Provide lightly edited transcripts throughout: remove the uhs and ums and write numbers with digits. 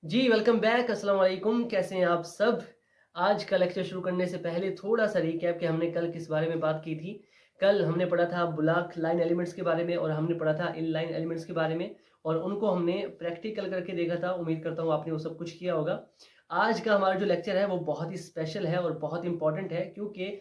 जी, welcome back. अस्सलाम वालेकुम। कैसे हैं आप सब? आज का लेक्चर शुरू करने से पहले थोड़ा-सा रिकैप कि हमने कल किस बारे में बात की थी। कल हमने पढ़ा था ब्लॉक लाइन एलिमेंट्स के बारे में और हमने पढ़ा था इनलाइन एलिमेंट्स के बारे में और उनको हमने प्रैक्टिकल करके देखा था। उम्मीद करता हूँ आपने वो सब कुछ किया होगा। आज का हमारा जो लेक्चर है वो बहुत ही स्पेशल है और बहुत इम्पोर्टेंट है क्योंकि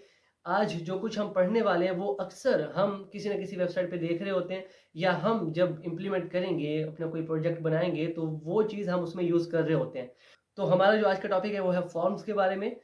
आज जो कुछ हम पढ़ने वाले हैं वो अक्सर हम किसी न किसी वेबसाइट पे देख रहे होते हैं या हम जब इम्प्लीमेंट करेंगे, अपना कोई प्रोजेक्ट बनाएँगे तो वो चीज़ हम उसमें यूज़ कर रहे होते हैं। तो हमारा जो आज का टॉपिक है वो है फॉर्म्स के बारे में।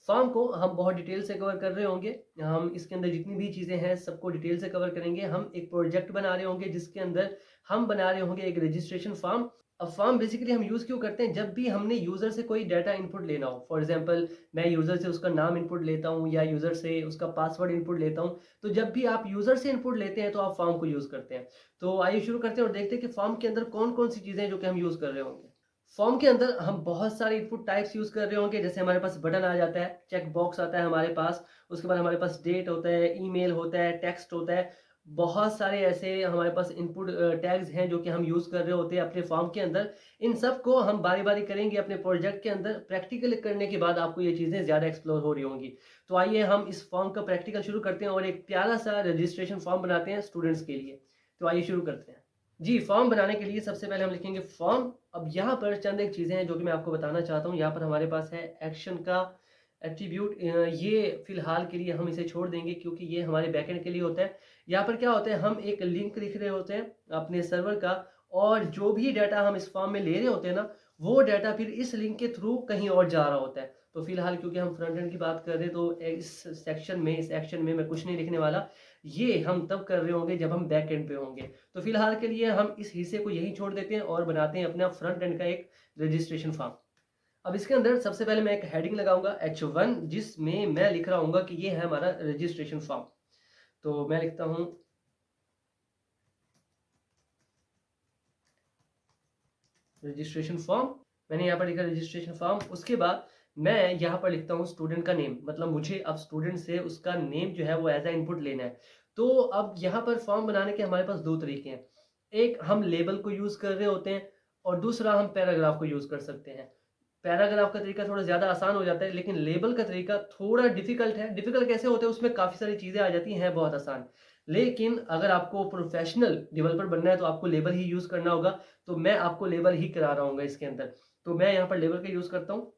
फॉर्म को हम बहुत डिटेल से कवर कर रहे होंगे। हम इसके अंदर जितनी भी चीज़ें हैं सबको डिटेल से कवर करेंगे। हम एक प्रोजेक्ट बना रहे होंगे जिसके अंदर हम बना रहे होंगे एक रजिस्ट्रेशन फॉर्म। अब फॉर्म बेसिकली हम यूज़ क्यों करते हैं? जब भी हमने यूज़र से कोई डाटा इनपुट लेना हो। फॉर एग्ज़ाम्पल मैं यूज़र से उसका नाम इनपुट लेता हूँ या यूज़र से उसका पासवर्ड इनपुट लेता हूँ। तो जब भी आप यूज़र से इनपुट लेते हैं तो आप फॉर्म को यूज़ करते हैं। तो आइए शुरू करते हैं और देखते हैं कि फॉर्म के अंदर कौन-कौन सी चीज़ें हैं जो कि हम यूज़ कर रहे होंगे। फॉर्म के अंदर हम बहुत सारे इनपुट टाइप्स यूज़ कर रहे होंगे। जैसे हमारे पास बटन आ जाता है, चेक बॉक्स आता है हमारे पास, उसके बाद हमारे पास डेट होता है, ईमेल होता है, टेक्स्ट होता है। बहुत सारे ऐसे हमारे पास इनपुट टैग्स हैं जो कि हम यूज़ कर रहे होते हैं अपने फॉर्म के अंदर। इन सब को हम बारी-बारी करेंगे अपने प्रोजेक्ट के अंदर। प्रैक्टिकल करने के बाद आपको ये चीज़ें ज़्यादा एक्सप्लोर हो रही होंगी। तो आइए हम इस फॉर्म का प्रैक्टिकल शुरू करते हैं और एक प्यारा-सा रजिस्ट्रेशन फॉर्म बनाते हैं स्टूडेंट्स के लिए। तो आइए शुरू करते हैं। जी, फॉर्म बनाने के लिए सबसे पहले हम लिखेंगे फॉर्म। अब यहाँ पर चंद एक चीज़ें हैं जो कि मैं आपको बताना चाहता हूँ। यहाँ पर हमारे पास है एक्शन का एट्रीब्यूट। ये फ़िलहाल के लिए हम इसे छोड़ देंगे क्योंकि ये हमारे बैकएंड के लिए होता है। यहाँ पर क्या होता है, हम एक लिंक लिख रहे होते हैं अपने सर्वर का और जो भी डाटा हम इस फॉर्म में ले रहे होते हैं ना, वो डाटा फिर इस लिंक के थ्रू कहीं और जा रहा होता है। तो फ़िलहाल क्योंकि हम फ्रंट एंड की बात कर रहे हैं तो इस सेक्शन में, इस एक्शन में मैं कुछ नहीं लिखने वाला। ये हम तब कर रहे होंगे जब हम बैक एंड पे होंगे। तो फिलहाल के लिए हम इस हिस्से को यहीं छोड़ देते हैं और बनाते हैं अपना फ्रंट एंड का एक रजिस्ट्रेशन फॉर्म। अब इसके अंदर सबसे पहले मैं एक हेडिंग लगाऊंगा H1 जिसमें मैं लिख रहा हूँ कि ये है हमारा रजिस्ट्रेशन फॉर्म। तो मैं लिखता हूँ रजिस्ट्रेशन फॉर्म। मैंने यहाँ पर लिखा रजिस्ट्रेशन फॉर्म। उसके बाद मैं यहाँ पर लिखता हूँ स्टूडेंट का नेम। मतलब मुझे अब स्टूडेंट से उसका नेम जो है वो एज ए इनपुट लेना है। तो अब यहाँ पर फॉर्म बनाने के हमारे पास दो तरीके हैं। एक हम लेबल को यूज़ कर रहे होते हैं और दूसरा हम पैराग्राफ को यूज़ कर सकते हैं। पैराग्राफ का तरीका थोड़ा ज़्यादा आसान हो जाता है लेकिन लेबल का तरीका थोड़ा डिफिकल्ट है। डिफिकल्ट कैसे होते हैं, उसमें काफ़ी सारी चीज़ें आ जाती हैं, बहुत आसान। लेकिन अगर आपको प्रोफेशनल डेवलपर बनना है तो आपको लेबल ही यूज़ करना होगा। तो मैं आपको लेबल ही करा रहा हूँ इसके अंदर। तो मैं यहाँ पर लेबल का यूज़ करता हूँ।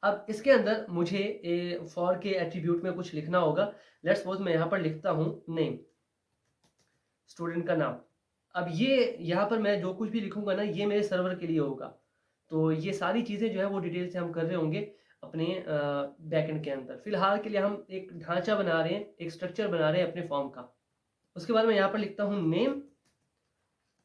अब इसके अंदर मुझे फॉर के एट्रीब्यूट में कुछ लिखना होगा। लेट्स सपोज मैं यहाँ पर लिखता हूँ नेम, स्टूडेंट का नाम। अब ये यहाँ पर मैं जो कुछ भी लिखूंगा ना, ये मेरे सर्वर के लिए होगा। तो ये सारी चीज़ें जो है वो डिटेल से हम कर रहे होंगे अपने बैकएंड के अंदर। फिलहाल के लिए हम एक ढांचा बना रहे हैं, एक स्ट्रक्चर बना रहे हैं अपने फॉर्म का। उसके बाद मैं यहाँ पर लिखता हूँ नेम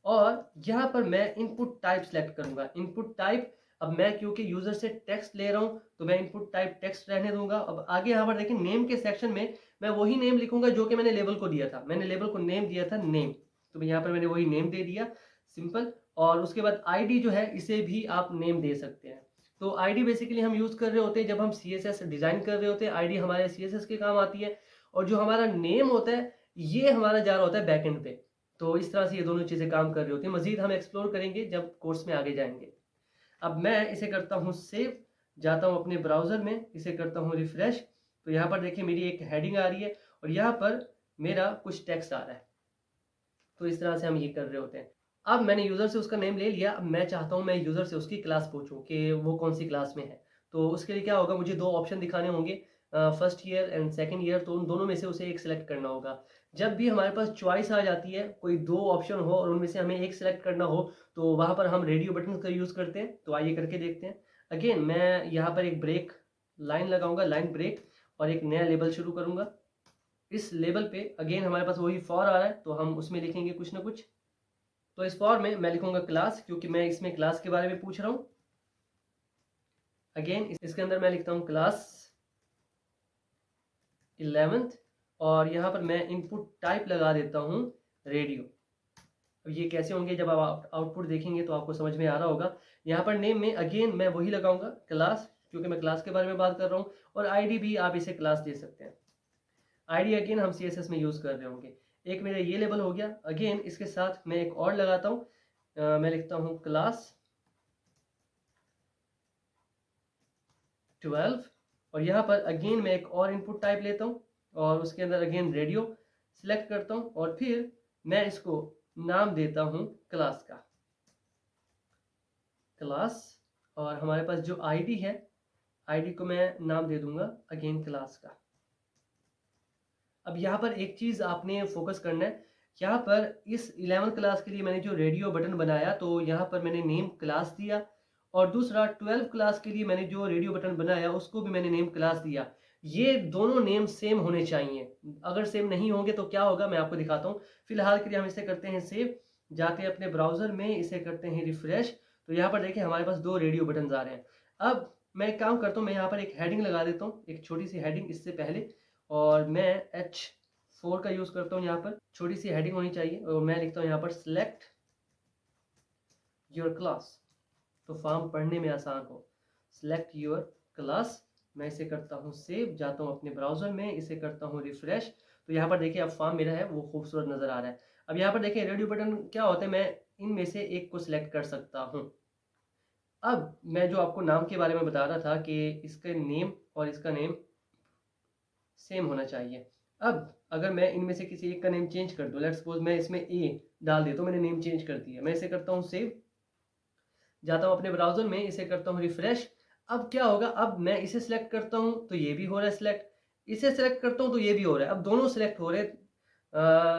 और यहाँ पर मैं इनपुट टाइप सेलेक्ट करूंगा। इनपुट टाइप, अब मैं क्योंकि यूजर से टेक्स्ट ले रहा हूँ तो मैं इनपुट टाइप टेक्स्ट रहने दूंगा। अब आगे यहाँ पर देखिए नेम के सेक्शन में मैं वही नेम लिखूंगा जो कि मैंने लेबल को दिया था। मैंने लेबल को नेम दिया था नेम, तो मैं यहाँ पर मैंने वही नेम दे दिया, सिंपल। और उसके बाद आईडी जो है इसे भी आप नेम दे सकते हैं। तो आईडी बेसिकली हम यूज कर रहे होते हैं जब हम सीएसएस डिजाइन कर रहे होते हैं। आईडी हमारे सीएसएस के काम आती है और जो हमारा नेम होता है ये हमारा जा रहा होता है बैकएंड पे। तो इस तरह से ये दोनों चीज़ें काम कर रही होती हैं। मज़ीद हम एक्सप्लोर करेंगे जब कोर्स में आगे जाएँगे। अब मैं इसे करता हूँ सेव, जाता हूँ अपने ब्राउज़र में, इसे करता हूँ रिफ्रेश। तो यहाँ पर देखिए मेरी एक हेडिंग आ रही है और यहाँ पर मेरा कुछ टेक्स्ट आ रहा है। तो इस तरह से हम ये कर रहे होते हैं। अब मैंने यूज़र से उसका नेम ले लिया। अब मैं चाहता हूँ मैं यूज़र से उसकी क्लास पूछूँ कि वो कौन सी क्लास में है। तो उसके लिए क्या होगा, मुझे दो ऑप्शन दिखाने होंगे, first year and second year. तो उन दोनों में से उसे एक सिलेक्ट करना होगा। जब भी हमारे पास चॉइस आ जाती है, कोई दो ऑप्शन हो और उनमें से हमें एक सिलेक्ट करना हो, तो वहाँ पर हम रेडियो बटन का यूज़ करते हैं। तो आइए करके देखते हैं। अगेन मैं यहाँ पर एक ब्रेक लाइन लगाऊंगा, लाइन ब्रेक, और एक नया लेबल शुरू करूंगा। इस लेबल पे अगेन हमारे पास वही फॉर आ रहा है तो हम उसमें लिखेंगे कुछ ना कुछ। तो इस फॉर में मैं लिखूंगा क्लास क्योंकि मैं इसमें क्लास के बारे में पूछ रहा हूँ। अगेन इसके अंदर मैं लिखता हूँ क्लास 11th और यहाँ पर मैं इनपुट टाइप लगा देता हूँ रेडियो। अब ये कैसे होंगे, जब आप आउटपुट देखेंगे तो आपको समझ में आ रहा होगा। यहाँ पर नेम में अगेन मैं वही लगाऊंगा क्लास, क्योंकि मैं क्लास के बारे में बात कर रहा हूँ। और आईडी भी आप इसे क्लास दे सकते हैं। आईडी अगेन हम सीएसएस में यूज़ कर रहे होंगे। एक मेरा ये लेबल हो गया। अगेन इसके साथ मैं एक और लगाता हूँ, मैं लिखता हूँ क्लास 12 और यहाँ पर अगेन मैं एक और इनपुट टाइप लेता हूँ और उसके अंदर अगेन रेडियो सिलेक्ट करता हूँ और फिर मैं इसको नाम देता हूँ क्लास का, क्लास। और हमारे पास जो आईडी है, आईडी को मैं नाम दे दूंगा अगेन क्लास का। अब यहाँ पर एक चीज़ आपने फोकस करना है, यहाँ पर इस 11th क्लास के लिए मैंने जो रेडियो बटन बनाया तो यहाँ पर मैंने नेम क्लास दिया, और दूसरा 12th क्लास के लिए मैंने जो रेडियो बटन बनाया उसको भी मैंने नेम क्लास दिया। ये दोनों नेम सेम होने चाहिए, अगर सेम नहीं होंगे तो क्या होगा मैं आपको दिखाता हूँ। फिलहाल के लिए हम इसे करते हैं सेव, जाते हैं अपने ब्राउजर में, इसे करते हैं रिफ्रेश। तो यहाँ पर देखिए हमारे पास दो रेडियो बटन आ रहे हैं। अब मैं एक काम करता हूँ, मैं यहाँ पर एक हेडिंग लगा देता हूँ, एक छोटी सी हेडिंग इससे पहले, और मैं H4 का यूज़ करता हूँ। यहाँ पर छोटी सी हेडिंग होनी चाहिए और मैं लिखता हूँ यहाँ पर सिलेक्ट योर क्लास, तो फॉर्म पढ़ने में आसान हो। सिलेक्ट योर क्लास, मैं इसे करता हूँ सेव, जाता हूँ अपने ब्राउजर में, इसे करता हूँ रिफ्रेश। तो यहाँ पर देखिए अब फॉर्म मेरा है वो खूबसूरत नज़र आ रहा है। अब यहाँ पर देखिए रेडियो बटन क्या होता है, मैं इनमें से एक को सिलेक्ट कर सकता हूँ। अब मैं जो आपको नाम के बारे में बता रहा था कि इसका नेम और इसका नेम सेम होना चाहिए। अब अगर मैं इनमें से किसी एक का नेम चेंज कर दूं, लेट्स सपोज मैं इसमें ए डाल देता हूँ, मैंने नेम चेंज कर दिया, मैं इसे करता हूँ सेव, जाता हूँ अपने ब्राउजर में, इसे करता हूँ रिफ्रेश। अब क्या होगा, अब मैं इसे सिलेक्ट करता हूँ तो ये भी हो रहा है सिलेक्ट, इसे सिलेक्ट करता हूँ तो ये भी हो रहा है। अब दोनों सिलेक्ट हो रहे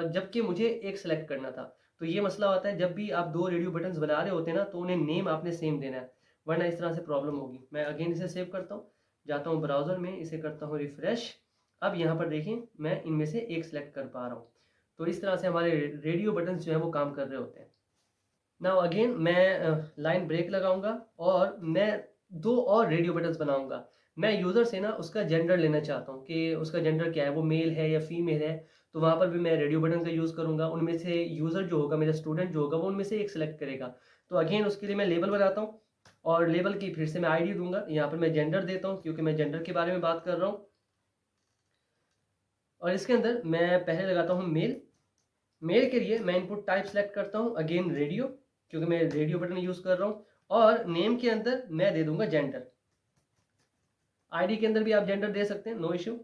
जबकि मुझे एक सिलेक्ट करना था। तो ये मसला होता है जब भी आप दो रेडियो बटन्स बना रहे होते हैं ना, तो उन्हें नेम आपने सेम देना है, वरना इस तरह से प्रॉब्लम होगी। मैं अगेन इसे सेव करता हूँ, जाता हूँ ब्राउजर में, इसे करता हूँ रिफ्रेश। अब यहाँ पर देखिए मैं इनमें से एक सिलेक्ट कर पा रहा हूँ। तो इस तरह से हमारे रेडियो बटन जो है वो काम कर रहे होते हैं। नाउ अगेन मैं लाइन ब्रेक लगाऊंगा और मैं दो और रेडियो बटन्स बनाऊंगा। मैं यूज़र से ना उसका जेंडर लेना चाहता हूँ कि उसका जेंडर क्या है, वो मेल है या फीमेल है। तो वहाँ पर भी मैं रेडियो बटन का यूज़ करूँगा। उनमें से यूज़र जो होगा, मेरा स्टूडेंट जो होगा, वो उनमें से एक सिलेक्ट करेगा। तो अगेन उसके लिए मैं लेबल बनाता हूँ और लेबल की फिर से मैं आईडी दूंगा। यहाँ पर मैं जेंडर देता हूँ क्योंकि मैं जेंडर के बारे में बात कर रहा हूँ। और इसके अंदर मैं पहले लगाता हूँ मेल। मेल के लिए मैं इनपुट टाइप सेलेक्ट करता हूँ अगेन रेडियो, क्योंकि मैं रेडियो बटन यूज़ कर रहा हूँ। और नेम के अंदर मैं दे दूंगा जेंडर। आईडी के अंदर भी आप जेंडर दे सकते हैं, नो इश्यू।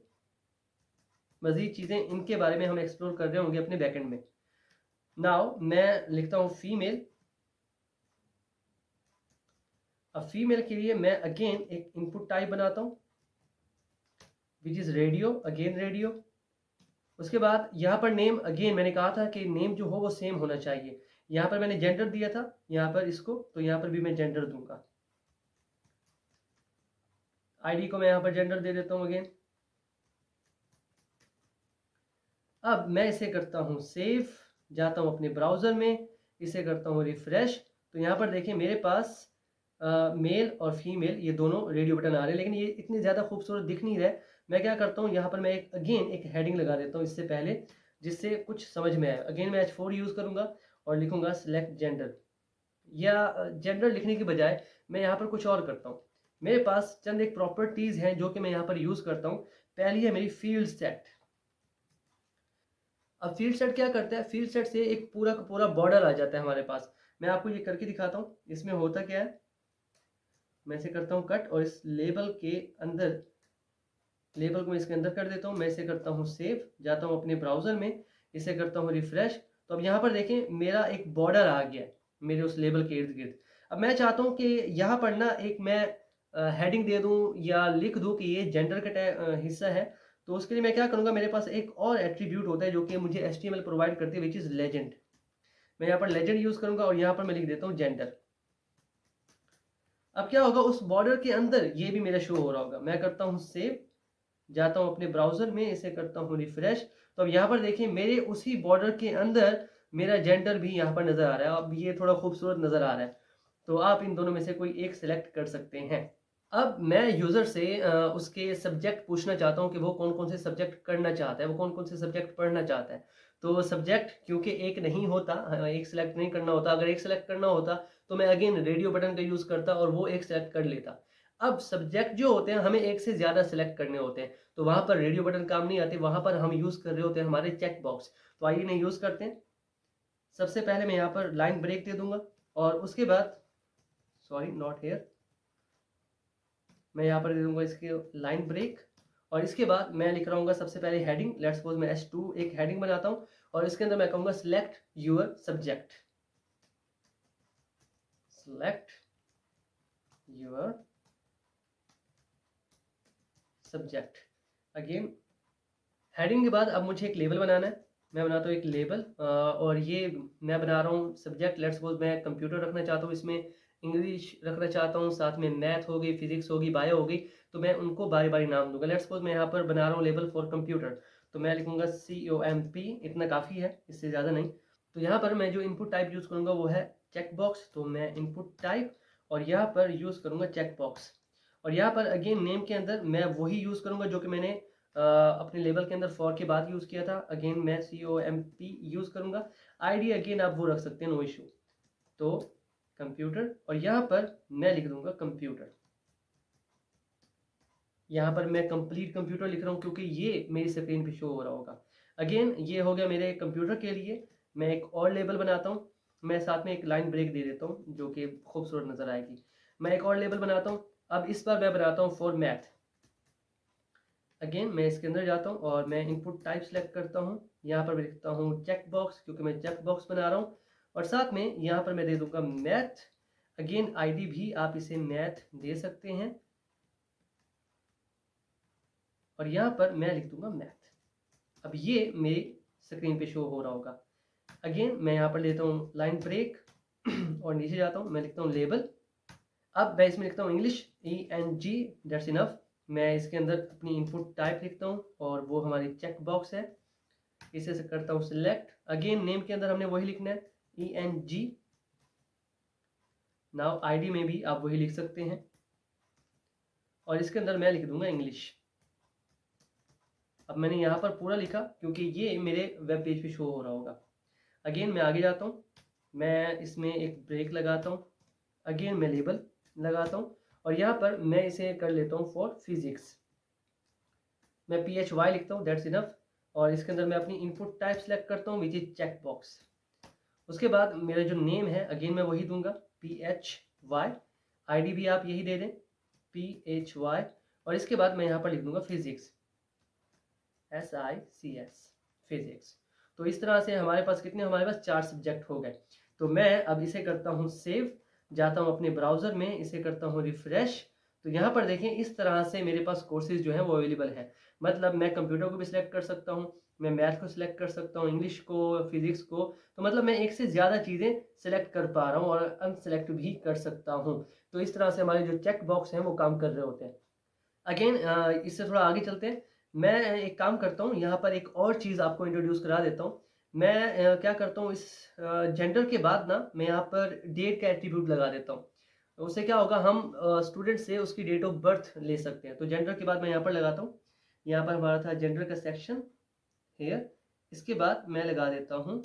मजीद चीज़ें इनके बारे में हम एक्सप्लोर कर रहे होंगे अपने बैकएंड में। नाउ मैं लिखता हूँ फीमेल। अब फीमेल के लिए मैं अगेन एक इनपुट टाइप बनाता हूँ which is radio, again radio. उसके बाद यहाँ पर नेम, अगेन मैंने कहा था कि नेम जो हो वो सेम होना चाहिए। यहाँ पर मैंने जेंडर दिया था, यहाँ पर इसको, तो यहाँ पर भी मैं जेंडर दूंगा। आईडी को मैं यहाँ पर जेंडर दे देता हूँ अगेन। अब मैं इसे करता हूँ सेव, जाता हूँ अपने ब्राउज़र में, इसे करता हूँ रिफ्रेश। तो यहाँ पर देखिए मेरे पास मेल और फीमेल ये दोनों रेडियो बटन आ रहे हैं, लेकिन ये इतने ज़्यादा खूबसूरत दिख नहीं रहे। मैं क्या करता हूँ, यहाँ पर मैं एक अगेन एक हेडिंग लगा देता हूँ इससे पहले, जिससे कुछ समझ में आए। अगेन मैं H4 यूज़ करूँगा और लिखूँगा सिलेक्ट जेंडर, या जेंडर लिखने के बजाय मैं यहाँ पर कुछ और करता हूँ। मेरे पास चंद एक प्रॉपर्टीज़ हैं जो कि मैं यहाँ पर यूज़ करता हूँ। पहली है मेरी फील्ड सेट। अब फील्ड सेट क्या करता है, फील्ड सेट से एक पूरा का पूरा बॉर्डर आ जाता है हमारे पास। मैं आपको ये करके दिखाता हूँ इसमें होता क्या है। मैं इसे करता हूँ कट और इस लेबल के अंदर, लेबल को मैं इसके अंदर कर देता हूँ। मैं इसे करता हूँ सेव, जाता हूँ अपने ब्राउज़र में, इसे करता हूँ रिफ्रेश। तो अब यहाँ पर देखें मेरा एक बॉर्डर आ गया है मेरे उस लेबल के इर्द गिर्द। अब मैं चाहता हूँ कि यहाँ पर ना एक मैं हेडिंग दे दूँ या लिख दूँ कि ये जेंडर का हिस्सा है। तो उसके लिए मैं क्या करूँगा, मेरे पास एक और एट्रीब्यूट होता है जो कि मुझे HTML प्रोवाइड करती है विच इज़ लेजेंड। मैं यहाँ पर लेजेंड यूज़ करूँगा और यहाँ पर मैं लिख देता हूँ जेंडर। अब क्या होगा, उस बॉर्डर के अंदर ये भी मेरा शो हो रहा होगा। मैं करता हूँ सेव, जाता हूँ अपने ब्राउज़र में, इसे करता हूँ रिफ्रेश। तो अब यहाँ पर देखिए मेरे उसी बॉर्डर के अंदर मेरा जेंडर भी यहाँ पर नज़र आ रहा है। अब ये थोड़ा खूबसूरत नज़र आ रहा है। तो आप इन दोनों में से कोई एक सिलेक्ट कर सकते हैं। अब मैं यूज़र से उसके सब्जेक्ट पूछना चाहता हूँ कि वो कौन कौन से सब्जेक्ट करना चाहता है, वो कौन कौन से सब्जेक्ट पढ़ना चाहता है। तो सब्जेक्ट क्योंकि एक नहीं होता, एक सिलेक्ट नहीं करना होता। अगर एक सिलेक्ट करना होता तो मैं अगेन रेडियो बटन का यूज़ करता और वो एक सिलेक्ट कर लेता। अब सब्जेक्ट जो होते हैं हमें एक से ज़्यादा सिलेक्ट करने होते हैं, तो वहाँ पर रेडियो बटन काम नहीं आते। वहाँ पर हम यूज़ कर रहे होते हैं हमारे चेक बॉक्स। तो आइए इन्हें यूज़ करते हैं। सबसे पहले मैं यहाँ पर लाइन ब्रेक दे दूंगा और उसके बाद, सॉरी नॉट हेयर, मैं यहाँ पर दे दूंगा इसके लाइन ब्रेक, और इसके बाद मैं लिख रहा हूँ सबसे पहले हेडिंग। लेट्स सपोज मैं H2 एक हेडिंग बनाता हूँ और इसके अंदर मैं कहूँगा select your subject, select your subject. Again heading के बाद अब मुझे एक लेबल बनाना है। मैं बनाता हूँ एक लेबल, और ये मैं बना रहा हूँ सब्जेक्ट। लेट्स सपोज मैं कंप्यूटर रखना चाहता हूँ, इसमें इंग्लिश रखना चाहता हूँ, साथ में मैथ हो गई, फिजिक्स होगी, बायो हो गई, तो मैं उनको बारी बारी नाम दूंगा। लेट्स सपोज मैं यहाँ पर बना रहा हूँ लेबल फॉर कंप्यूटर, तो मैं लिखूंगा COMP, इतना काफ़ी है, इससे ज़्यादा नहीं। तो यहाँ पर मैं जो इनपुट टाइप यूज़ करूँगा वो है चेक बॉक्स, तो मैं इनपुट टाइप और यहाँ पर यूज़ करूँगा चेक बॉक्स। और यहाँ पर अगेन नेम के अंदर मैं वही यूज़ करूँगा जो कि मैंने अपने लेबल के अंदर फॉर के बाद यूज़ किया था। अगेन मैं COMP यूज़ करूँगा। आईडी अगेन आप वो रख सकते हैं, नो इशू। तो कंप्यूटर, और यहाँ पर मैं लिख दूंगा कंप्यूटर। यहाँ पर मैं कंप्लीट कंप्यूटर लिख रहा हूँ क्योंकि ये मेरी स्क्रीन पे शो हो रहा होगा। अगेन ये हो गया मेरे कंप्यूटर के लिए। मैं एक और लेबल बनाता हूँ, मैं साथ में एक लाइन ब्रेक दे देता हूँ जो कि खूबसूरत नज़र आएगी। मैं एक और लेबल बनाता हूँ, अब इस बार मैं बनाता हूँ फॉर मैथ। अगेन मैं इसके अंदर जाता हूँ और मैं इनपुट टाइप सेलेक्ट करता हूँ। यहाँ पर मैं लिखता हूँ चेक बॉक्स क्योंकि मैं चेक बॉक्स बना रहा हूँ, और साथ में यहाँ पर मैं दे दूंगा मैथ। अगेन आईडी भी आप इसे मैथ दे सकते हैं, और यहाँ पर मैं लिख दूंगा मैथ। अब ये मेरी स्क्रीन पे शो हो रहा होगा। अगेन मैं यहाँ पर लेता हूँ लाइन ब्रेक और नीचे जाता हूँ, मैं लिखता हूँ लेबल। अब मैं इसमें लिखता हूँ इंग्लिश, ENG, दैट्स इनफ। मैं इसके अंदर अपनी इनपुट टाइप लिखता हूँ और वो हमारी चेक बॉक्स है, इसे से करता हूँ सिलेक्ट। अगेन नेम के अंदर हमने वही लिखना है, ENG। नाउ आईडी में भी आप वही लिख सकते हैं, और इसके अंदर मैं लिख दूंगा इंग्लिश। अब मैंने यहाँ पर पूरा लिखा क्योंकि ये मेरे वेब पेज पे शो हो रहा होगा। अगेन मैं आगे जाता हूँ, मैं इसमें एक ब्रेक लगाता हूँ, अगेन मैं लेबल लगाता हूँ, और यहाँ पर मैं इसे कर लेता हूँ फॉर फिजिक्स। मैं PHY लिखता हूँ, दैट्स इनफ। और इसके अंदर मैं अपनी इनपुट टाइप सेलेक्ट करता हूँ विच इज चेक बॉक्स। उसके बाद मेरा जो नेम है अगेन मैं वही दूंगा, PHY। आईडी भी आप यही दे दें, PHY। और इसके बाद मैं यहाँ पर लिख दूंगा फिजिक्स, SICS, फिजिक्स। तो इस तरह से हमारे पास हमारे पास 4 सब्जेक्ट हो गए। तो मैं अब इसे करता हूँ सेव, जाता हूँ अपने ब्राउज़र में, इसे करता हूँ रिफ्रेश। तो यहाँ पर देखें इस तरह से मेरे पास कोर्सेज जो है वो अवेलेबल है। मतलब मैं कंप्यूटर को भी सिलेक्ट कर सकता हूँ, मैं मैथ को सिलेक्ट कर सकता हूँ, इंग्लिश को, फिजिक्स को। तो मतलब मैं एक से ज़्यादा चीज़ें सिलेक्ट कर पा रहा हूँ और अनसेलेक्ट भी कर सकता हूँ। तो इस तरह से हमारे जो चेक बॉक्स हैं वो काम कर रहे होते हैं। अगेन इससे थोड़ा आगे चलते हैं। मैं एक काम करता हूँ, यहाँ पर एक और चीज़ आपको इंट्रोड्यूस करा देता हूँ। मैं क्या करता हूँ, इस जेंडर के बाद ना मैं यहाँ पर डेट का एट्रीब्यूट लगा देता हूँ। उससे क्या होगा, हम स्टूडेंट से उसकी डेट ऑफ बर्थ ले सकते हैं। तो जेंडर के बाद मैं यहाँ पर लगाता हूँ, यहाँ पर हमारा था जेंडर का सेक्शन हेयर। इसके बाद मैं लगा देता हूँ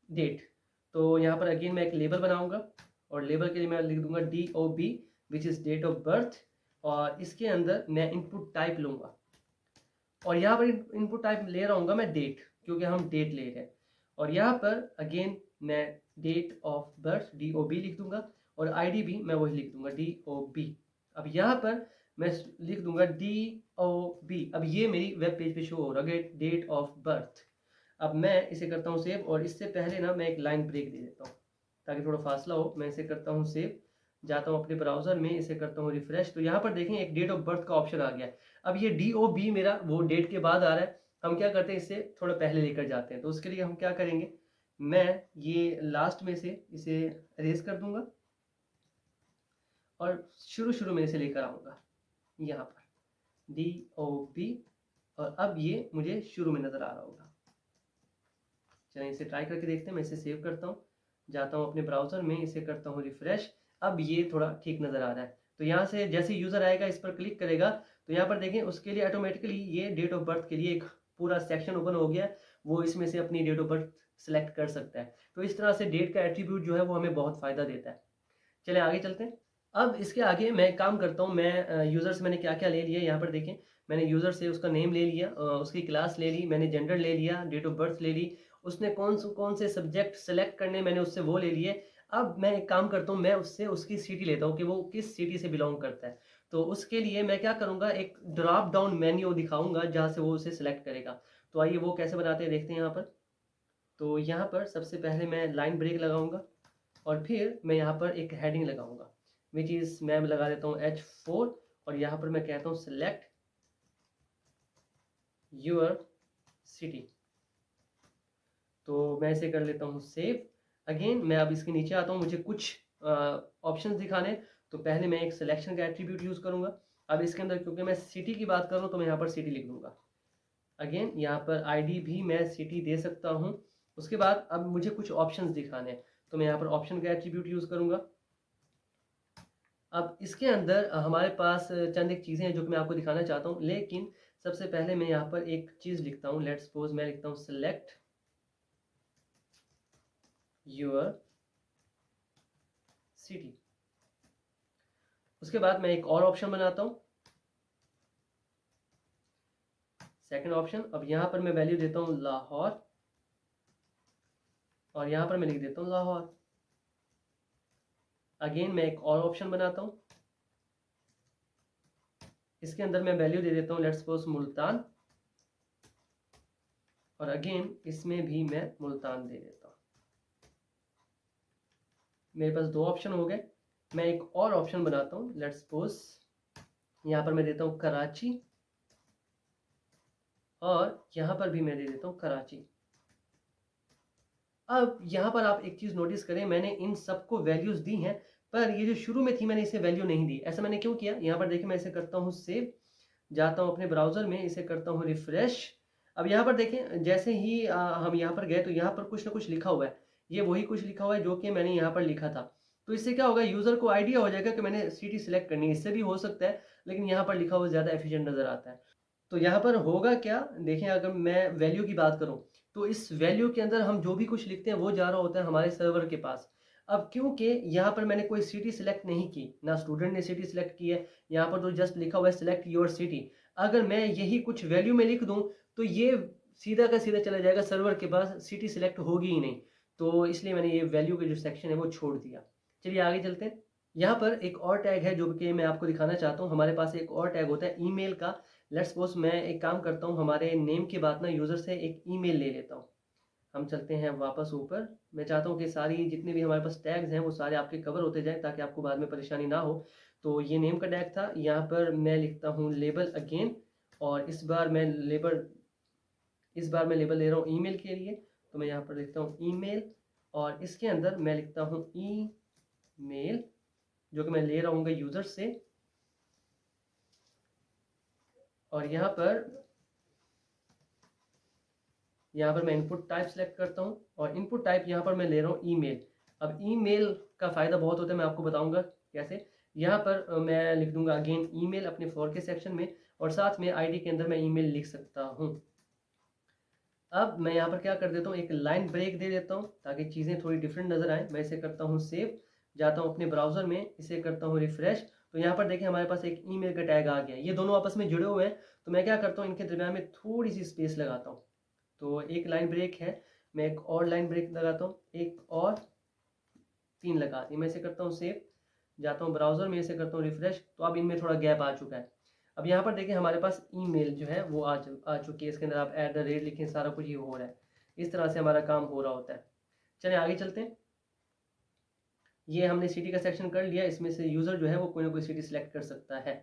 डेट। तो यहाँ पर अगेन मैं एक लेबल बनाऊंगा, और लेबल के लिए मैं लिख दूंगा DOB which is date of birth, और इसके अंदर मैं इनपुट टाइप लूँगा, और यहाँ पर इनपुट टाइप ले रहा हूँ मैं डेट, क्योंकि हम डेट ले रहे हैं। और यहाँ पर अगेन मैं डेट ऑफ बर्थ DOB लिख दूंगा, और आईडी भी मैं वही लिख दूंगा DOB। अब यहाँ पर मैं लिख दूंगा DOB। अब ये मेरी वेब पेज पे शो हो रहा है डेट ऑफ बर्थ। अब मैं इसे करता हूँ सेव, और इससे पहले ना मैं एक लाइन ब्रेक दे देता हूँ ताकि थोड़ा फासला हो। मैं इसे करता हूँ सेव, जाता हूँ अपने ब्राउजर में, इसे करता हूँ रिफ्रेश। तो यहाँ पर देखें एक डेट ऑफ बर्थ का ऑप्शन आ गया है। अब ये DOB मेरा वो डेट के बाद आ रहा है। हम क्या करते हैं, इससे थोड़ा पहले लेकर जाते हैं। तो उसके लिए हम क्या करेंगे, मैं ये लास्ट में से इसे अरेज कर दूंगा और शुरू शुरू में इसे लेकर आऊँगा यहाँ पर DOB, और अब ये मुझे शुरू में नज़र आ रहा होगा। चलिए इसे ट्राई करके देखते हैं। मैं इसे सेव करता हूँ, जाता हूँ अपने ब्राउज़र में, इसे करता हूँ रिफ्रेश। अब ये थोड़ा ठीक नज़र आ रहा है। तो यहाँ से जैसे यूज़र आएगा, इस पर क्लिक करेगा, तो यहाँ पर देखें उसके लिए ऑटोमेटिकली ये डेट ऑफ बर्थ के लिए एक पूरा सेक्शन ओपन हो गया। वो इसमें से अपनी डेट ऑफ बर्थ सेलेक्ट कर सकता है। तो इस तरह से डेट का एट्रीब्यूट जो है वो हमें बहुत फ़ायदा देता है। चलिए आगे चलते हैं। अब इसके आगे मैं एक काम करता हूँ, मैं यूज़र से मैंने क्या क्या ले लिया, यहाँ पर देखें मैंने यूज़र से उसका नेम ले लिया, उसकी क्लास ले ली, मैंने जेंडर ले लिया, डेट ऑफ बर्थ ले ली, उसने कौन से सब्जेक्ट सेलेक्ट करने मैंने उससे वो ले लिए। अब मैं एक काम करता हूँ, मैं उससे उसकी सिटी लेता हूँ कि वो किस सिटी से बिलोंग करता है। तो उसके लिए मैं क्या करूँगा, एक ड्रॉप डाउन मेन्यू दिखाऊँगा जहाँ से वो उसे सिलेक्ट करेगा। तो आइए वो कैसे बनाते हैं देखते हैं यहाँ पर। तो यहाँ पर सबसे पहले मैं लाइन ब्रेक लगाऊँगा और फिर मैं यहाँ पर एक हेडिंग लगाऊँगा, विच इज़ मैं लगा देता हूँ H4 और यहाँ पर मैं कहता हूँ सिलेक्ट योर सिटी। तो मैं इसे कर लेता हूँ सेव। अगेन मैं अब इसके नीचे आता हूँ, मुझे कुछ ऑप्शंस दिखाने। तो पहले मैं एक सिलेक्शन का एट्रीब्यूट यूज़ करूँगा। अब इसके अंदर क्योंकि मैं सिटी की बात कर रहा हूँ तो मैं यहाँ पर सिटी लिख दूँगा। अगेन यहाँ पर आईडी भी मैं सिटी दे सकता हूँ। उसके बाद अब मुझे कुछ ऑप्शंस दिखाने हैं तो मैं यहाँ पर ऑप्शन का एट्रीब्यूट यूज़ करूँगा। अब इसके अंदर हमारे पास चंद एक चीज़ें हैं जो कि मैं आपको दिखाना चाहता हूँ, लेकिन सबसे पहले मैं यहाँ पर एक चीज़ लिखता हूँ। लेट्स सपोज मैं लिखता हूँ सेलेक्ट योर सिटी। उसके बाद मैं एक और ऑप्शन बनाता हूँ, सेकंड ऑप्शन। अब यहाँ पर मैं वैल्यू देता हूँ लाहौर और यहाँ पर मैं लिख देता हूँ लाहौर। अगेन मैं एक और ऑप्शन बनाता हूँ, इसके अंदर मैं वैल्यू दे देता हूँ लेट्स सपोज मुल्तान और अगेन इसमें भी मैं मुल्तान दे देता हूँ। मेरे पास दो ऑप्शन हो गए। मैं एक और ऑप्शन बनाता हूँ, लेट्स सपोज यहाँ पर मैं देता हूँ कराची और यहाँ पर भी मैं दे देता हूँ कराची। अब यहाँ पर आप एक चीज़ नोटिस करें, मैंने इन सबको वैल्यूज़ दी हैं पर ये जो शुरू में थी मैंने इसे वैल्यू नहीं दी। ऐसा मैंने क्यों किया, यहाँ पर देखिए मैं इसे करता हूँ सेव, जाता हूँ अपने ब्राउज़र में, इसे करता हूँ रिफ्रेश। अब यहाँ पर देखें जैसे ही हम यहाँ पर गए तो यहाँ पर कुछ ना कुछ लिखा हुआ है। ये वही कुछ लिखा हुआ है जो कि मैंने यहाँ पर लिखा था। तो इससे क्या होगा, यूज़र को आइडिया हो जाएगा कि मैंने सिटी सिलेक्ट करनी है। इससे भी हो सकता है लेकिन यहाँ पर लिखा हुआ ज़्यादा एफिशिएंट नज़र आता है। तो यहाँ पर होगा क्या, देखें अगर मैं वैल्यू की बात करूँ तो इस वैल्यू के अंदर हम जो भी कुछ लिखते हैं वो जा रहा होता है हमारे सर्वर के पास। अब क्योंकि यहाँ पर मैंने कोई सिटी सिलेक्ट नहीं की, ना स्टूडेंट ने सिटी सिलेक्ट की है, यहाँ पर तो जस्ट लिखा हुआ है सिलेक्ट योर सिटी। अगर मैं यही कुछ वैल्यू में लिख दूँ तो ये सीधा का सीधा चला जाएगा सर्वर के पास, सिटी सिलेक्ट होगी ही नहीं। तो इसलिए मैंने ये वैल्यू के जो सेक्शन है वो छोड़ दिया। चलिए आगे चलते हैं। यहाँ पर एक और टैग है जो कि मैं आपको दिखाना चाहता हूँ। हमारे पास एक और टैग होता है ईमेल का। लेट्स सपोज मैं एक काम करता हूँ, हमारे नेम के बाद ना यूज़र से एक ईमेल ले लेता हूँ। हम चलते हैं वापस ऊपर। मैं चाहता हूँ कि सारी जितने भी हमारे पास टैग्स हैं वो सारे आपके कवर होते जाएं ताकि आपको बाद में परेशानी ना हो। तो ये नेम का टैग था, यहाँ पर मैं लिखता हूँ लेबल अगेन और इस बार मैं लेबल ले रहा हूँ ईमेल के लिए। तो मैं यहाँ पर लिखता हूँ ईमेल और इसके अंदर मैं लिखता हूँ ईमेल जो कि मैं ले रहा हूँ यूज़र से। और यहाँ पर मैं इनपुट टाइप सेलेक्ट करता हूँ और इनपुट टाइप यहाँ पर मैं ले रहा हूँ ईमेल। अब ईमेल का फ़ायदा बहुत होता है, मैं आपको बताऊँगा कैसे। यहाँ पर मैं लिख दूँगा अगेन ईमेल अपने फॉर के सेक्शन में और साथ में आईडी के अंदर मैं ईमेल लिख सकता हूँ। अब मैं यहाँ पर क्या कर देता हूँ, एक लाइन ब्रेक दे देता हूँ ताकि चीज़ें थोड़ी डिफरेंट नज़र आए। मैं इसे करता हूँ सेव, जाता हूँ अपने ब्राउज़र में, इसे करता हूँ रिफ्रेश। तो यहाँ पर देखें हमारे पास एक ईमेल का टैग आ गया। ये दोनों आपस में जुड़े हुए हैं तो मैं क्या करता हूँ, इनके दरम्यान में थोड़ी सी स्पेस लगाता हूँ। तो एक लाइन ब्रेक है, मैं एक और लाइन ब्रेक लगाता हूँ, एक और 3 लगा दी। मैं इसे करता हूँ सेव, जाता हूँ ब्राउज़र में, इसे करता हूँ रिफ्रेश। तो अब इनमें थोड़ा गैप आ चुका है। अब यहाँ पर देखिए हमारे पास ईमेल जो है वो आ चुकी है। इसके अंदर आप @ लिखें, सारा कुछ ये हो रहा है। इस तरह से हमारा काम हो रहा होता है। चलिए आगे चलते हैं। ये हमने सिटी का सेक्शन कर लिया, इसमें से यूज़र जो है वो कोई ना कोई सिटी सिलेक्ट कर सकता है।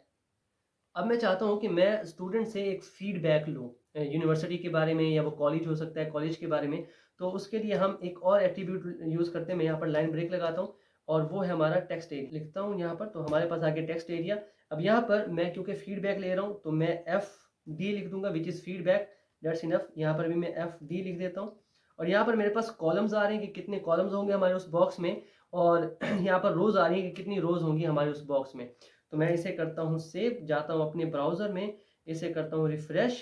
अब मैं चाहता हूँ कि मैं स्टूडेंट से एक फीडबैक लूँ यूनिवर्सिटी के बारे में, या वो कॉलेज हो सकता है, कॉलेज के बारे में। तो उसके लिए हम एक और एट्रीब्यूट यूज़ करते हैं। मैं यहाँ पर लाइन ब्रेक लगाता हूँ और वो है हमारा टेक्स्ट एरिया। लिखता हूँ यहाँ पर, तो हमारे पास आगे टेक्स्ट एरिया। अब यहाँ पर मैं क्योंकि फीडबैक ले रहा हूँ तो मैं FD लिख दूंगा, which is feedback, that's enough. यहाँ पर भी मैं FD लिख देता हूँ और यहाँ पर मेरे पास कॉलम्स आ रहे हैं कि कितने कॉलम्स होंगे हमारे उस बॉक्स में, और यहाँ पर रोज़ आ रही है कि कितनी रोज़ होंगी हमारे उस बॉक्स में। तो मैं इसे करता हूँ सेव, जाता हूँ अपने ब्राउज़र में, इसे करता हूँ रिफ्रेश।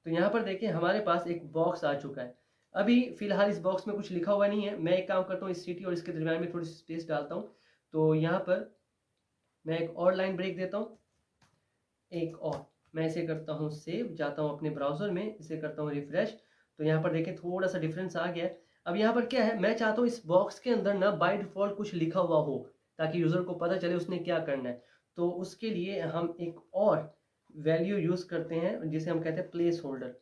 तो यहाँ पर देखिए हमारे पास एक बॉक्स आ चुका है। अभी फ़िलहाल इस बॉक्स में कुछ लिखा हुआ नहीं है। मैं एक काम करता हूँ, इस सिटी और इसके दरम्यान में थोड़ी सी स्पेस डालता हूँ। तो यहाँ पर मैं एक और लाइन ब्रेक देता हूँ, एक और। मैं इसे करता हूँ सेव, जाता हूँ अपने ब्राउज़र में, इसे करता हूँ रिफ्रेश। तो यहाँ पर देखें थोड़ा सा डिफरेंस आ गया है। अब यहाँ पर क्या है, मैं चाहता हूँ इस बॉक्स के अंदर ना बाय डिफ़ॉल्ट कुछ लिखा हुआ हो ताकि यूज़र को पता चले उसने क्या करना है। तो उसके लिए हम एक और वैल्यू यूज़ करते हैं जिसे हम कहते हैं प्लेस होल्डर।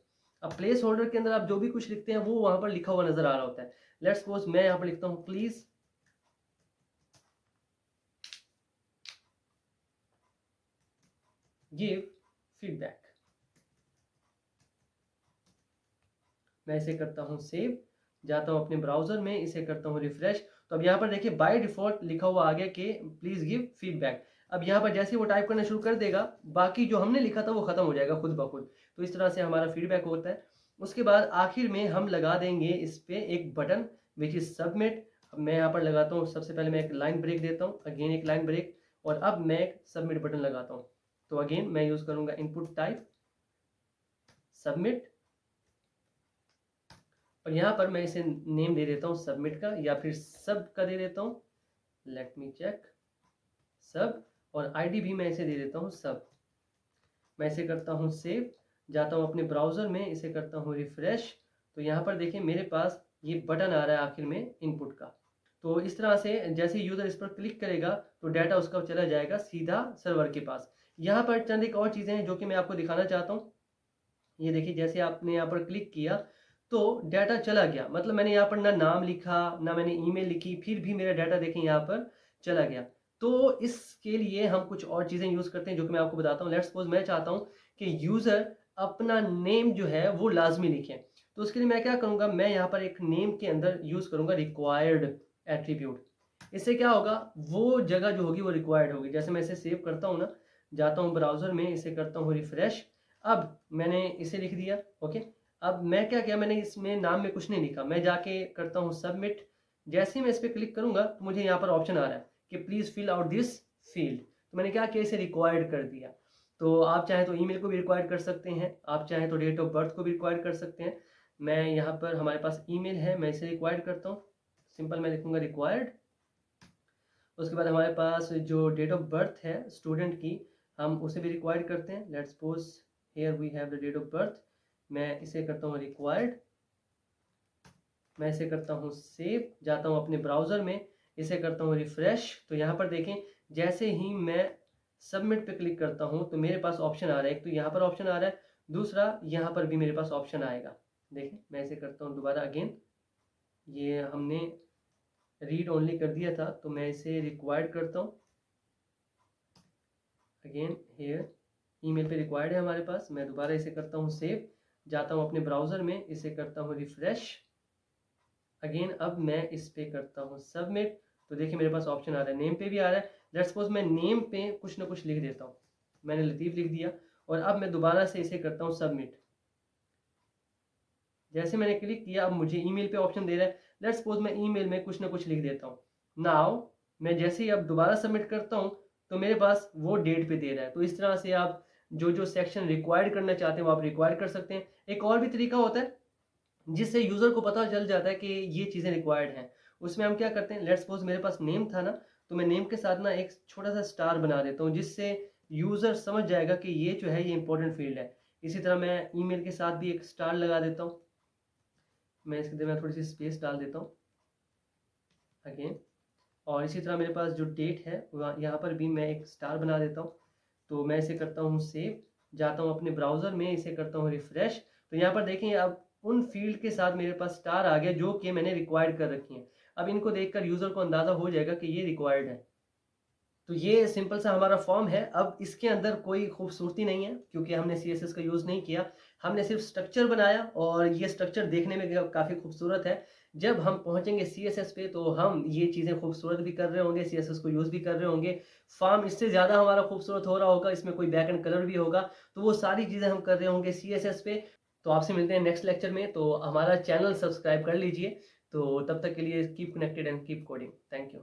अब प्लेस होल्डर के अंदर आप जो भी कुछ लिखते हैं वो वहां पर लिखा हुआ नजर आ रहा होता है। लेट्स सपोज मैं यहाँ पर लिखता हूँ प्लीज गिव फीडबैक। मैं इसे करता हूँ सेव, जाता हूँ अपने ब्राउजर में, इसे करता हूँ रिफ्रेश। तो अब यहाँ पर देखिए बाय डिफॉल्ट लिखा हुआ आ गया कि प्लीज गिव फीडबैक। अब यहाँ पर जैसे ही वो टाइप करना शुरू कर देगा, बाकी जो हमने लिखा था वो खत्म हो जाएगा खुद ब खुद। तो इस तरह से हमारा फीडबैक होता है। उसके बाद आखिर में हम लगा देंगे इस पे एक बटन विच इज सबमिट। मैं यहाँ पर लगाता हूँ, सबसे पहले मैं एक लाइन ब्रेक देता हूँ, अगेन एक लाइन ब्रेक, और अब मैं एक सबमिट बटन लगाता हूँ। तो अगेन मैं यूज करूंगा इनपुट टाइप सबमिट, और यहाँ पर मैं इसे नेम दे देता हूँ सबमिट का, या फिर सब का दे देता हूँ, लेट मी चेक, सब, और आईडी भी मैं इसे दे देता हूँ सब। मैं इसे करता हूँ सेव, जाता हूँ अपने ब्राउजर में, इसे करता हूँ रिफ्रेश। तो यहाँ पर देखिए मेरे पास ये बटन आ रहा है आखिर में इनपुट का। तो इस तरह से जैसे यूजर इस पर क्लिक करेगा तो डाटा उसका चला जाएगा सीधा सर्वर के पास। यहाँ पर चंद एक और चीजें हैं जो कि मैं आपको दिखाना चाहता हूँ। ये देखिए जैसे आपने यहाँ पर क्लिक किया तो डाटा चला गया, मतलब मैंने यहाँ पर ना नाम लिखा ना मैंने ईमेल लिखी, फिर भी मेरा डाटा देखें यहाँ पर चला गया। तो इसके लिए हम कुछ और चीजें यूज करते हैं जो कि मैं आपको बताता हूँ। लेट्स सपोज मैं चाहता हूँ कि यूजर अपना नेम जो है वो लाजमी लिखे। तो उसके लिए मैं क्या करूंगा, मैं यहाँ पर एक नेम के अंदर यूज करूंगा रिक्वायर्ड एट्रीब्यूट। इससे क्या होगा, वो जगह जो होगी वो रिक्वायर्ड होगी। जैसे मैं इसे सेव करता हूँ ना, जाता हूँ ब्राउजर में, इसे करता हूँ रिफ्रेश, अब मैंने इसे लिख दिया। ओके, अब मैं क्या किया, मैंने इसमें नाम में कुछ नहीं लिखा, मैं जाके करता हूँ सबमिट। जैसे ही मैं इस पर क्लिक करूंगा तो मुझे यहाँ पर ऑप्शन आ रहा है कि please fill out this field. तो मैंने क्या किया, इसे रिक्वायर्ड कर दिया। तो आप चाहें तो ईमेल को भी रिक्वायर्ड कर सकते हैं, आप चाहें तो डेट ऑफ बर्थ को भी रिक्वायर्ड कर सकते हैं। मैं यहाँ पर हमारे पास ईमेल है, मैं इसे रिक्वायर्ड करता हूँ, सिंपल मैं लिखूंगा रिक्वायर्ड। उसके बाद हमारे पास जो डेट ऑफ बर्थ है स्टूडेंट की, हम उसे भी रिक्वायर्ड करते हैं। Let's suppose here we have the date of birth, मैं इसे करता हूँ रिक्वायर्ड, मैं इसे करता हूँ सेव, जाता हूँ अपने ब्राउजर में, इसे करता हूँ रिफ्रेश। तो यहाँ पर देखें जैसे ही मैं सबमिट पे क्लिक करता हूँ तो मेरे पास ऑप्शन आ रहा है, एक तो यहाँ पर ऑप्शन आ रहा है, दूसरा यहाँ पर भी मेरे पास ऑप्शन आएगा। देखें मैं इसे करता हूँ दोबारा अगेन, ये हमने रीड ओनली कर दिया था, तो मैं इसे रिक्वायर्ड करता हूँ अगेन हेयर, ईमेल पे रिक्वायर्ड है हमारे पास। मैं दोबारा इसे करता हूँ सेव, जाता हूँ अपने ब्राउजर में, इसे करता हूँ रिफ्रेश अगेन, अब मैं इस पे करता हूँ सबमिट। तो देखिए मेरे पास ऑप्शन आ रहा है, नेम पे भी आ रहा है। लेट्स सपोज मैं नेम पे कुछ ना कुछ लिख देता हूँ, मैंने लतीफ़ लिख दिया, और अब मैं दोबारा से इसे करता हूँ सबमिट। जैसे मैंने क्लिक किया अब मुझे ईमेल पे ऑप्शन दे रहा है। लेट्स सपोज मैं ईमेल में कुछ ना कुछ लिख देता हूँ। नाउ मैं जैसे ही अब दोबारा सबमिट करता हूँ तो मेरे पास वो डेट पे दे रहा है। तो इस तरह से आप जो जो सेक्शन रिक्वायर्ड करना चाहते हैं वो आप रिक्वायर्ड कर सकते हैं। एक और भी तरीका होता है जिससे यूजर को पता चल जाता है कि ये चीज़ें रिक्वायर्ड हैं। उसमें हम क्या करते हैं, लेट्स सपोज मेरे पास नेम था ना, तो मैं नेम के साथ ना एक छोटा सा स्टार बना देता हूँ जिससे यूजर समझ जाएगा कि ये जो है ये इंपॉर्टेंट फील्ड है। इसी तरह मैं ईमेल के साथ भी एक स्टार लगा देता हूँ, मैं इसके अंदर मैं थोड़ी सी स्पेस डाल देता हूँ अगेन, और इसी तरह मेरे पास जो डेट है यहाँ पर भी मैं एक स्टार बना देता हूँ। तो मैं इसे करता हूँ सेव, जाता हूँ अपने ब्राउजर में, इसे करता हूँ रिफ्रेश। तो यहाँ पर देखें अब उन फील्ड के साथ मेरे पास स्टार आ गया जो कि मैंने रिक्वायर्ड कर रखी है। अब इनको देखकर यूजर को अंदाजा हो जाएगा कि ये रिक्वायर्ड है। तो ये सिंपल सा हमारा फॉर्म है। अब इसके अंदर कोई खूबसूरती नहीं है क्योंकि हमने CSS का यूज़ नहीं किया, हमने सिर्फ स्ट्रक्चर बनाया, और ये स्ट्रक्चर देखने में काफ़ी खूबसूरत है। जब हम पहुंचेंगे CSS पे तो हम ये चीज़ें खूबसूरत भी कर रहे होंगे, CSS को यूज़ भी कर रहे होंगे, फॉर्म इससे ज़्यादा हमारा खूबसूरत हो रहा होगा, इसमें कोई बैक एंड कलर भी होगा, तो वो सारी चीज़ें हम कर रहे होंगे CSS पे। तो आपसे मिलते हैं नेक्स्ट लेक्चर में। तो हमारा चैनल सब्सक्राइब कर लीजिए। तो तब तक के लिए keep connected and keep coding. Thank you.